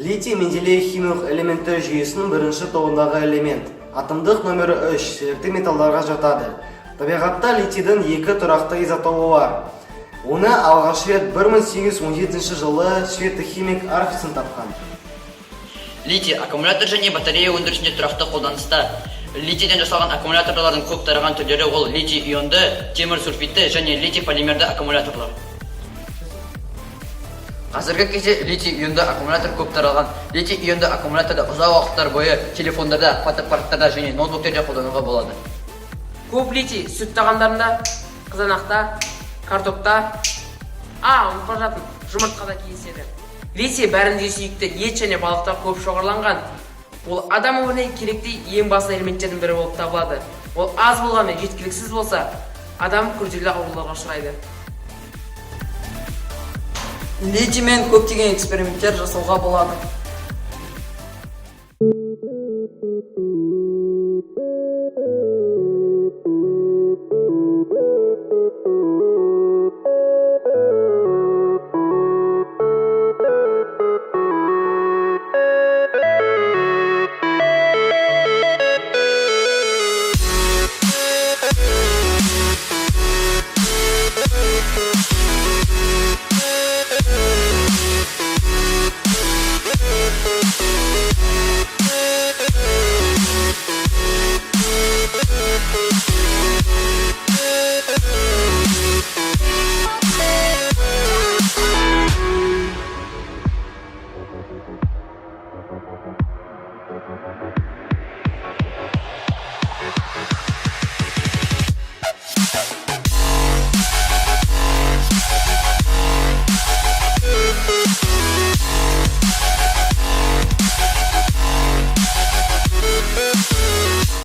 Литий менделеев химиялық элементтер жүйесінің бірінші тобындағы элемент. Атомдық нөмірі 3 сүйекті металдарға жатады. Табиғатта литийдің екі тұрақты изотопы бар. Оны алғаш рет 1817 жылы шведтік химик Арфведсон тапқан. Литий аккумулятор және батарея өндірісінде тұрақты қолданыста. Литийден жасалған аккумуляторлардың көп тараған түрлері ол литий ионды, темір сульфидті және литий полимерді аккумуляторлар. Қазіргі кезде литий ионды аккумулятор көп таралған. Литий ионды аккумуляторды ұзақ уақыттар бойы телефондарда, фотоаппараттарда және ноутбуктерде қолдануға болады. Көп литий сүт тағамдарында, қызанақта, картопта, ұмытпажатын жұмыртқада кездеседі. Литий бәрінде сүйікті ет және балықта көп шоғырланған. Ол адам өміріне керекті ең басты элементтердің бірі болып табылады. Ол аз болғанымен жеткіліксіз болса, адам күрделі ауруларға ұшырайды. Литиймен көптеген эксперименттер жасауға болады.